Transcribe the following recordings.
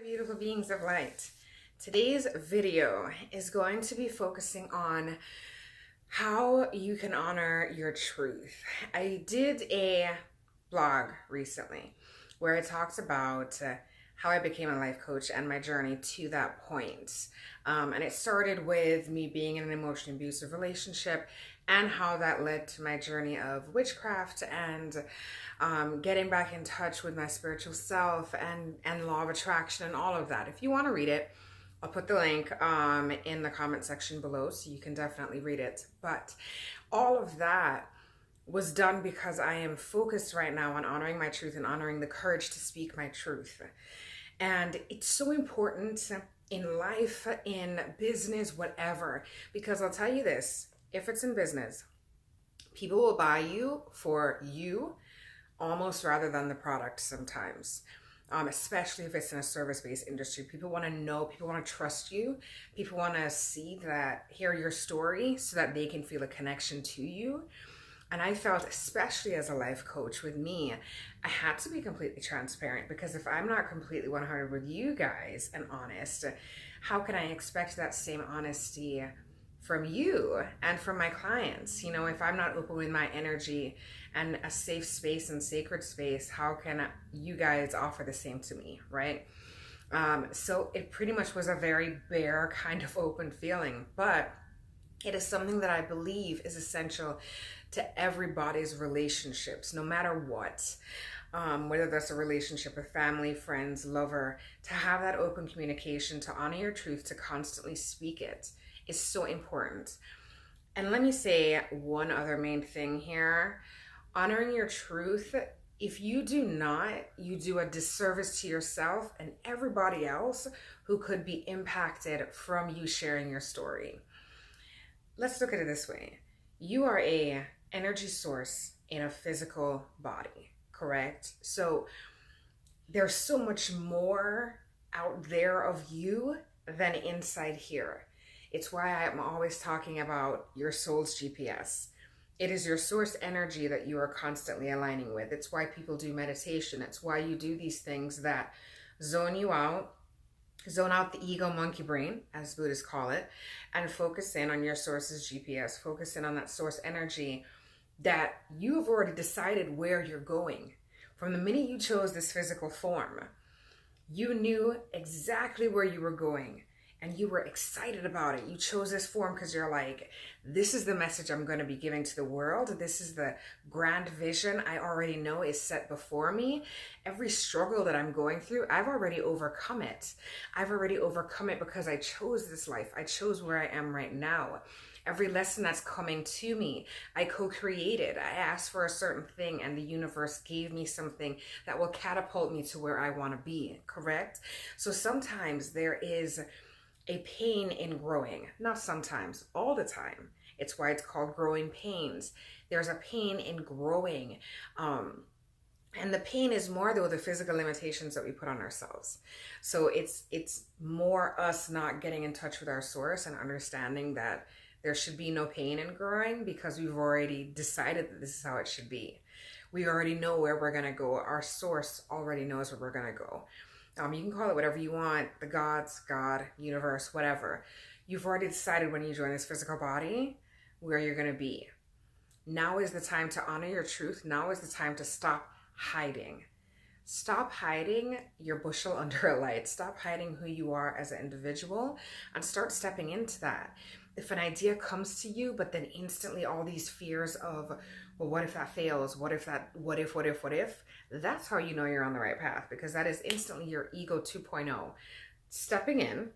Beautiful beings of light. Today's video is going to be focusing on how you can honor your truth. I did a blog recently where I talked about how I became a life coach and my journey to that point. And it started with me being in an emotionally abusive relationship and how that led to my journey of witchcraft and getting back in touch with my spiritual self and law of attraction and all of that. If you want to read it, I'll put the link in the comment section below so you can definitely read it. But all of that was done because I am focused right now on honoring my truth and honoring the courage to speak my truth. And it's so important in life, in business, whatever, because I'll tell you this, if it's in business, people will buy you for you almost rather than the product sometimes. Especially if it's in a service-based industry. People want to know, people want to trust you, people want to hear your story so that they can feel a connection to you. And I felt, especially as a life coach with me, I had to be completely transparent, because if I'm not completely 100 with you guys and honest, how can I expect that same honesty from you and from my clients? You know, if I'm not open with my energy and a safe space and sacred space, how can you guys offer the same to me, right? So it pretty much was a very bare kind of open feeling, but it is something that I believe is essential to everybody's relationships, no matter what. Whether that's a relationship with family, friends, lover, to have that open communication, to honor your truth, to constantly speak it is so important. And let me say one other main thing here. Honoring your truth, if you do not, you do a disservice to yourself and everybody else who could be impacted from you sharing your story. Let's look at it this way. You are a energy source in a physical body, correct? So there's so much more out there of you than inside here. It's why I'm always talking about your soul's GPS. It is your source energy that you are constantly aligning with. It's why people do meditation. It's why you do these things that zone out the ego monkey brain, as Buddhists call it, and focus in on your source's GPS. Focus in on that source energy that you have already decided where you're going. From the minute you chose this physical form, you knew exactly where you were going. And you were excited about it. You chose this form because you're like, this is the message I'm going to be giving to the world. This is the grand vision I already know is set before me. Every struggle that I'm going through, I've already overcome it. I've already overcome it because I chose this life. I chose where I am right now. Every lesson that's coming to me, I co-created. I asked for a certain thing and the universe gave me something that will catapult me to where I want to be, correct? So sometimes there is a pain in growing. Not sometimes, all the time. It's why it's called growing pains. There's a pain in growing. And the pain is more though the physical limitations that we put on ourselves. So it's more us not getting in touch with our source and understanding that there should be no pain in growing because we've already decided that this is how it should be. We already know where we're going to go. Our source already knows where we're going to go. You can call it whatever you want, the gods, God, universe, whatever. You've already decided when you join this physical body where you're going to be. Now is the time to honor your truth. Now is the time to stop hiding. Stop hiding your bushel under a light. Stop hiding who you are as an individual and start stepping into that. If an idea comes to you, but then instantly all these fears of, well, what if that fails? What if, that's how you know you're on the right path, because that is instantly your ego 2.0 stepping in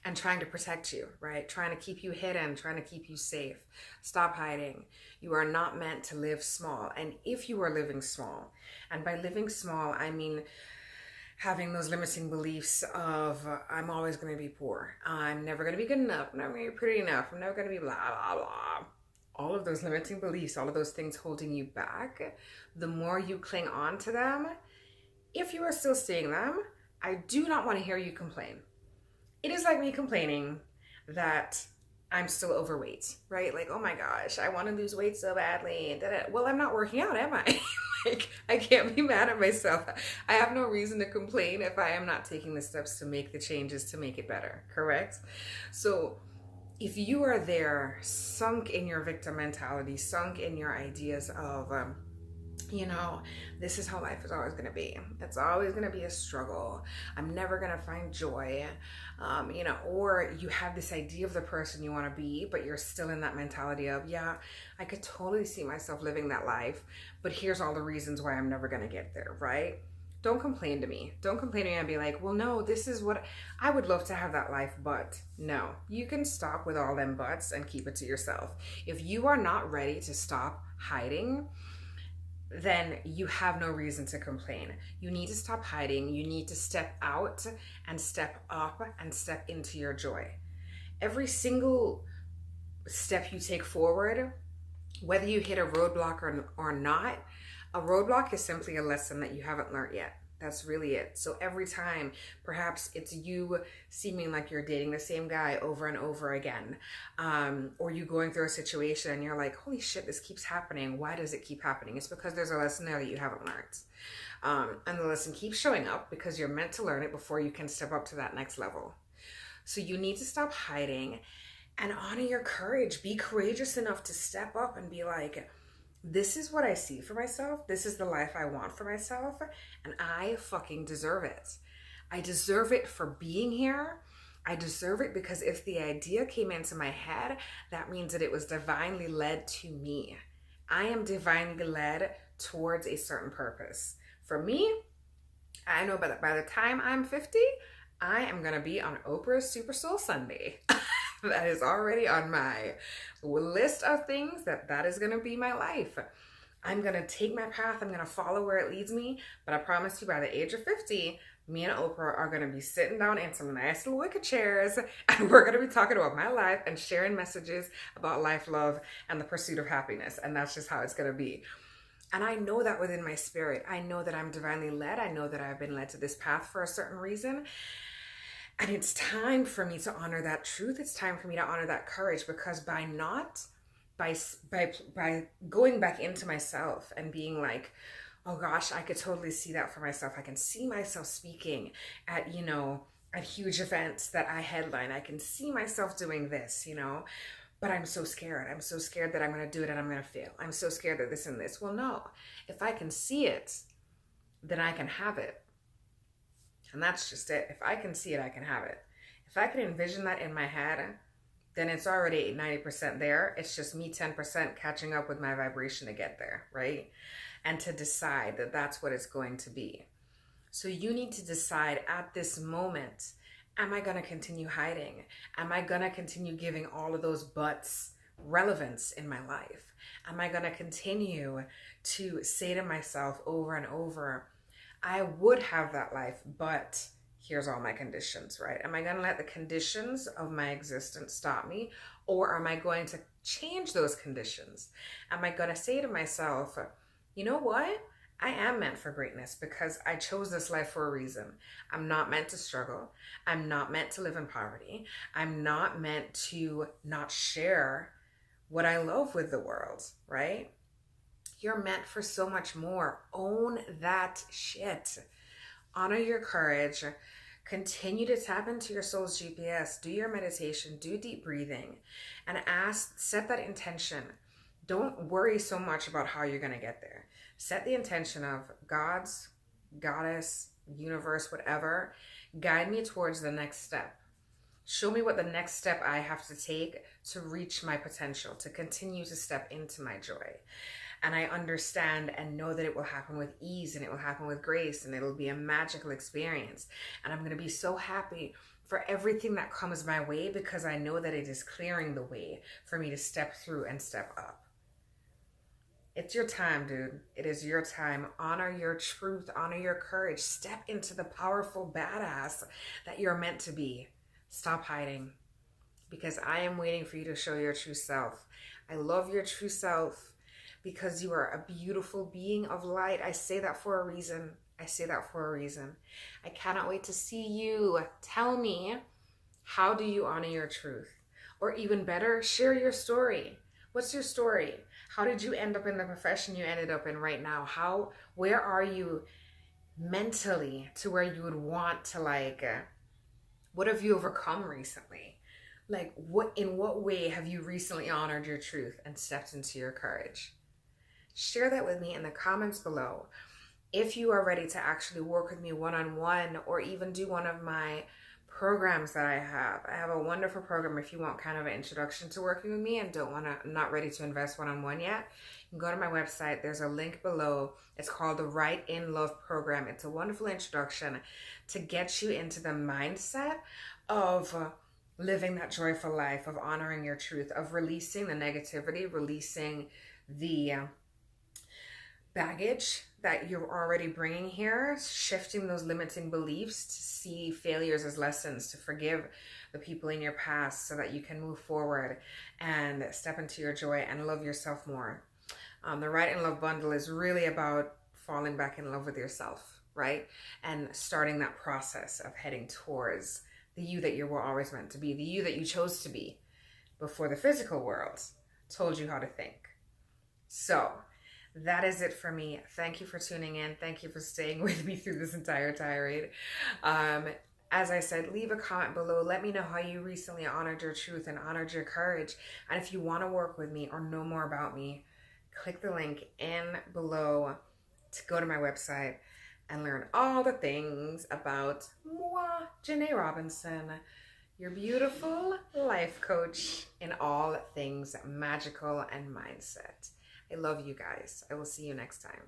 and trying to protect you, right? Trying to keep you hidden, trying to keep you safe. Stop hiding. You are not meant to live small. And if you are living small, and by living small, I mean having those limiting beliefs of I'm always going to be poor, I'm never going to be good enough, I'm never going to be pretty enough, I'm never going to be blah, blah, blah. All of those limiting beliefs, all of those things holding you back, the more you cling on to them, if you are still seeing them, I do not want to hear you complain. It is like me complaining that I'm still overweight, right? Like, oh my gosh, I want to lose weight so badly. Well, I'm not working out, am I? Like, I can't be mad at myself. I have no reason to complain if I am not taking the steps to make the changes to make it better, correct? So if you are there, sunk in your victim mentality, sunk in your ideas of, you know, this is how life is always going to be. It's always going to be a struggle. I'm never going to find joy. You know, or you have this idea of the person you want to be, but you're still in that mentality of, yeah, I could totally see myself living that life, but here's all the reasons why I'm never going to get there, right? Don't complain to me. Don't complain to me and be like, well, no, this is what I would love to have that life, but no, you can stop with all them buts and keep it to yourself. If you are not ready to stop hiding, then you have no reason to complain. You need to stop hiding. You need to step out and step up and step into your joy. Every single step you take forward, whether you hit a roadblock or not, a roadblock is simply a lesson that you haven't learned yet. That's really it. So every time, perhaps it's you seeming like you're dating the same guy over and over again, or you going through a situation and you're like, holy shit, this keeps happening. Why does it keep happening? It's because there's a lesson there that you haven't learned. And the lesson keeps showing up because you're meant to learn it before you can step up to that next level. So you need to stop hiding and honor your courage. Be courageous enough to step up and be like, this is what I see for myself. This is the life I want for myself. And I fucking deserve it. I deserve it for being here. I deserve it because if the idea came into my head, that means that it was divinely led to me. I am divinely led towards a certain purpose. For me, I know by the time I'm 50, I am going to be on Oprah's Super Soul Sunday. That is already on my list of things that is going to be my life. I'm going to take my path. I'm going to follow where it leads me. But I promise you, by the age of 50, me and Oprah are going to be sitting down in some nice little wicker chairs, and we're going to be talking about my life and sharing messages about life, love, and the pursuit of happiness. And that's just how it's going to be. And I know that within my spirit. I know that I'm divinely led. I know that I've been led to this path for a certain reason. And it's time for me to honor that truth. It's time for me to honor that courage, because by going back into myself and being like, oh gosh, I could totally see that for myself. I can see myself speaking at, you know, at huge events that I headline. I can see myself doing this, you know, but I'm so scared. I'm so scared that I'm going to do it and I'm going to fail. I'm so scared that this and this. Well, no, if I can see it, then I can have it. And that's just it. If I can see it, I can have it. If I can envision that in my head, then it's already 90% there. It's just me 10% catching up with my vibration to get there, right? And to decide that that's what it's going to be. So you need to decide at this moment, am I going to continue hiding? Am I going to continue giving all of those buts relevance in my life? Am I going to continue to say to myself over and over, I would have that life, but here's all my conditions, right? Am I going to let the conditions of my existence stop me? Or am I going to change those conditions? Am I going to say to myself, you know what? I am meant for greatness because I chose this life for a reason. I'm not meant to struggle. I'm not meant to live in poverty. I'm not meant to not share what I love with the world, right? You're meant for so much more. Own that shit. Honor your courage. Continue to tap into your soul's GPS. Do your meditation. Do deep breathing. And set that intention. Don't worry so much about how you're going to get there. Set the intention of God's, goddess, universe, whatever. Guide me towards the next step. Show me what the next step I have to take to reach my potential, to continue to step into my joy. And I understand and know that it will happen with ease and it will happen with grace and it'll be a magical experience. And I'm going to be so happy for everything that comes my way because I know that it is clearing the way for me to step through and step up. It's your time, dude. It is your time. Honor your truth. Honor your courage. Step into the powerful badass that you're meant to be. Stop hiding because I am waiting for you to show your true self. I love your true self. Because you are a beautiful being of light. I say that for a reason. I say that for a reason. I cannot wait to see you. Tell me, how do you honor your truth? Or even better, share your story. What's your story? How did you end up in the profession you ended up in right now? Where are you mentally to where you would want to what have you overcome recently? Like in what way have you recently honored your truth and stepped into your courage? Share that with me in the comments below. If you are ready to actually work with me one-on-one or even do one of my programs that I have a wonderful program if you want kind of an introduction to working with me and not ready to invest one-on-one yet. You can go to my website. There's a link below. It's called the Right in Love program. It's a wonderful introduction to get you into the mindset of living that joyful life, of honoring your truth, of releasing the negativity, releasing the baggage that you're already bringing here, shifting those limiting beliefs to see failures as lessons, to forgive the people in your past so that you can move forward and step into your joy and love yourself more. The Right in Love bundle is really about falling back in love with yourself, right? And starting that process of heading towards the you that you were always meant to be, the you that you chose to be before the physical world told you how to think. So that is it for me. Thank you for tuning in. Thank you for staying with me through this entire tirade. As I said, leave a comment below. Let me know how you recently honored your truth and honored your courage. And if you want to work with me or know more about me, click the link in below to go to my website and learn all the things about moi, Janai Robinson, your beautiful life coach in all things magical and mindset. I love you guys. I will see you next time.